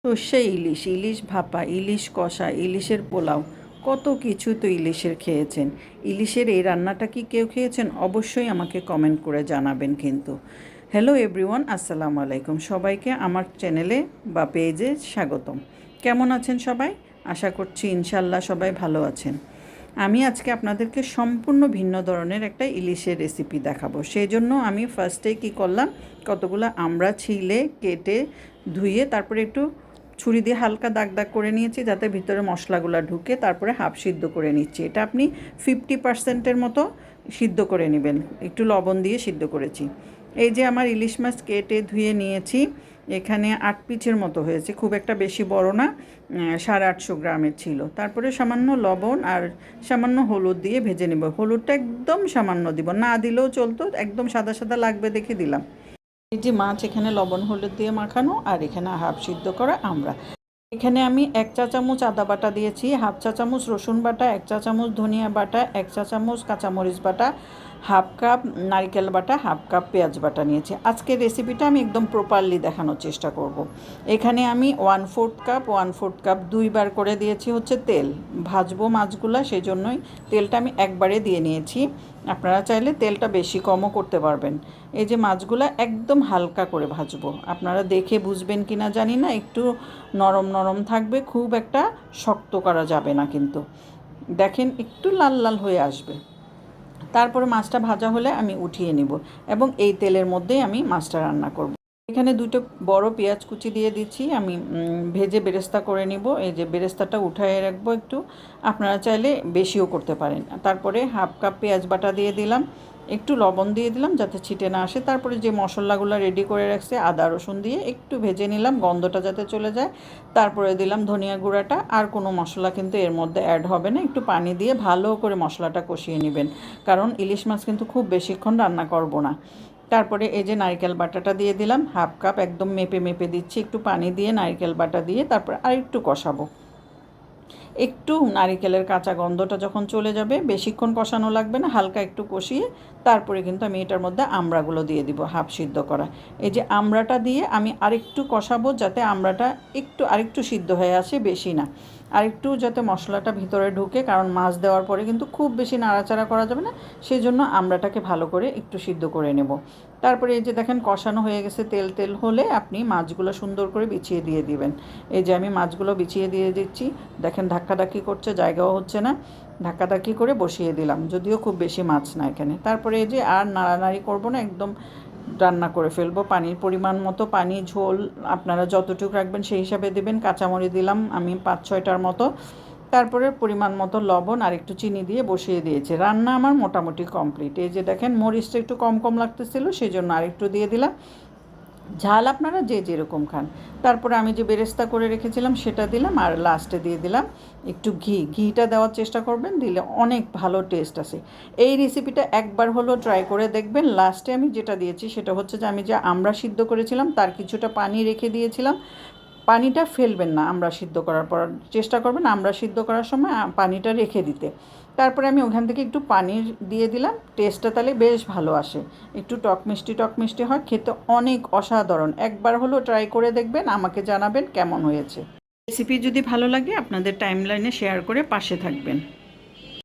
সর্ষে ইলিশ, ইলিশ ভাপা, ইলিশ কষা, ইলিশের পোলাও, কত কিছু তো ইলিশের খেয়েছেন। ইলিশের এই রান্নাটা কি কেউ খেয়েছেন? অবশ্যই আমাকে কমেন্ট করে জানাবেন কিন্তু। হ্যালো এভরিওয়ান, আসসালামু আলাইকুম। সবাইকে আমার চ্যানেলে বা পেজে স্বাগতম। কেমন আছেন সবাই? আশা করছি ইনশাল্লাহ সবাই ভালো আছেন। আমি আজকে আপনাদেরকে সম্পূর্ণ ভিন্ন ধরনের একটা ইলিশের রেসিপি দেখাবো। সেই জন্য আমি ফার্স্টেই কী করলাম, কতগুলো আমড়া ছিলে কেটে ধুয়ে তারপরে একটু ছুরি দিয়ে হালকা দাগ দাগ করে নিয়েছি যাতে ভিতরে মশলাগুলো ঢুকে, তারপরে হাফ সিদ্ধ করে নিচ্ছি। এটা আপনি 50%-এর মতো সিদ্ধ করে নেবেন, একটু লবণ দিয়ে সিদ্ধ করেছি। এই যে আমার ইলিশ মাছ কেটে ধুয়ে নিয়েছি, এখানে 8 পিসের মতো হয়েছে, খুব একটা বেশি বড় না, 850 গ্রামের ছিল। তারপরে সামান্য লবণ আর সামান্য হলুদ দিয়ে ভেজে নেব। হলুদটা একদম সামান্য দিব, না দিলেও চলতো, একদম সাদা সাদা লাগবে দেখে দিলাম। এই যে মাছ এখানে লবণ হলুদ দিয়ে মাখানো, আর এখানে হাফ সিদ্ধ করা আমরা। এখানে আমি 1 চা চামচ আদা বাটা দিয়েছি, হাফ চা চামচ রসুন বাটা, 1 চা চামচ ধনিয়া বাটা, 1 চা চামচ কাঁচামরিচ বাটা, হাফ কাপ নারকেল বাটা, হাফ কাপ পেঁয়াজ বাটা নিয়েছি। আজকের রেসিপিটা আমি একদম প্রপারলি দেখানোর চেষ্টা করব। এখানে আমি 1/4 কাপ 2বার করে দিয়েছি হচ্ছে তেল। ভাজবো মাছগুলা, সেই জন্যই তেলটা আমি একবারে দিয়ে নিয়েছি। আপনারা চাইলে তেলটা বেশি কমও করতে পারবেন। এই যে মাছগুলা একদম হালকা করে ভাজবো, আপনারা দেখে বুঝবেন কি না জানি না, একটু নরম নরম থাকবে, খুব একটা শক্ত করা যাবে না কিন্তু। দেখেন একটু লাল লাল হয়ে আসবে, তারপরে মাছটা ভাজা হলে আমি উঠিয়ে নিব এবং এই তেলের মধ্যেই আমি মাছটা রান্না করব। এখানে 2টো বড় পেঁয়াজ কুচি দিয়ে দিচ্ছি, আমি ভেজে বেরেস্তা করে নিব। এই যে বেরেস্তাটা উঠায়ে রাখবো একটু, আপনারা চাইলে বেশিও করতে পারেন। তারপরে হাফ কাপ পেঁয়াজ বাটা দিয়ে দিলাম, একটু লবণ দিয়ে দিলাম যাতে ছিটে না আসে। তারপরে যে মশলাগুলো রেডি করে রাখছে আদা রসুন দিয়ে একটু ভেজে নিলাম, গন্ধটা যাতে চলে যায়। তারপরে দিলাম ধনিয়া গুঁড়াটা, আর কোনো মশলা কিন্তু এর মধ্যে অ্যাড হবে না। একটু পানি দিয়ে ভালো করে মশলাটা কষিয়ে নেবেন, কারণ ইলিশ মাছ কিন্তু খুব বেশিক্ষণ রান্না করব না। তারপরে এই যে নারকেল বাটাটা দিয়ে দিলাম, হাফ কাপ, একদম মেপে মেপে দিচ্ছি, একটু পানি দিয়ে নারকেল বাটা দিয়ে তারপর আর একটু কষাবো। একটু নারিকেলের কাঁচা গন্ধটা যখন চলে যাবে, বেশিক্ষণ কষানো লাগবে না, হালকা একটু কষিয়ে তারপরে কিন্তু আমি এটার মধ্যে আমড়াগুলো দিয়ে দিব, হাফ সিদ্ধ করা। এই যে আমড়াটা দিয়ে আমি আরেকটু কষাবো যাতে আমড়াটা একটু আরেকটু সিদ্ধ হয়ে আসে, বেশি না, আরেকটু যাতে মশলাটা ভিতরে ঢুকে, কারণ মাছ দেওয়ার পরে কিন্তু খুব বেশি নাড়াচাড়া করা যাবে না, সেই জন্য আমড়াটাকে ভালো করে একটু সিদ্ধ করে নেব। তারপরে এই যে দেখেন কষানো হয়ে গেছে, তেল তেল হলে আপনি মাছগুলো সুন্দর করে বিছিয়ে দিয়ে দিবেন। এই যে আমি মাছগুলো বিছিয়ে দিয়ে দিচ্ছি, দেখেন ধাক্কাধাক্কি করছে, জায়গাও হচ্ছে না, ধাক্কাধাক্কি করে বসিয়ে দিলাম, যদিও খুব বেশি মাছ না এখানে। তারপরে এই যে আর নাড়ানাড়ি করব না, একদম রান্না করে ফেলবো। পানির পরিমাণ মতো পানি, ঝোল আপনারা যতটুকু রাখবেন সেই হিসাবে দেবেন। কাঁচামরিচ দিলাম আমি 5-6টার মতো, তারপরে পরিমাণ মতো লবণ আর একটু চিনি দিয়ে বসিয়ে দিয়েছি। রান্না আমার মোটামুটি কমপ্লিট। এই যে দেখেন মরিচটা একটু কম কম লাগতেছিল, সেই জন্য আরেকটু দিয়ে দিলাম। ঝাল আপনারা যে যেরকম খান। তারপরে আমি যে বেরেস্তা করে রেখেছিলাম সেটা দিলাম, আর লাস্টে দিয়ে দিলাম একটু ঘিটা দেওয়ার চেষ্টা করবেন, দিলে অনেক ভালো টেস্ট আসে। এই রেসিপিটা একবার হলো ট্রাই করে দেখবেন। লাস্টে আমি যেটা দিয়েছি সেটা হচ্ছে যে আমি যে আমড়া সিদ্ধ করেছিলাম তার কিছুটা পানি রেখে দিয়েছিলাম। পানিটা ফেলবেন না, আমড়া সিদ্ধ করার পর চেষ্টা করবেন আমড়া সিদ্ধ করার সময় পানিটা রেখে দিতে। তারপরে আমি ওখান থেকে একটু পানির দিয়ে দিলাম, টেস্টটা তাহলে বেশ ভালো আসে, একটু টক মিষ্টি হয়, খেতে অনেক অসাধারণ। একবার হলো ট্রাই করে দেখবেন, আমাকে জানাবেন কেমন হয়েছে। রেসিপি যদি ভালো লাগে আপনাদের টাইমলাইনে শেয়ার করে পাশে থাকবেন।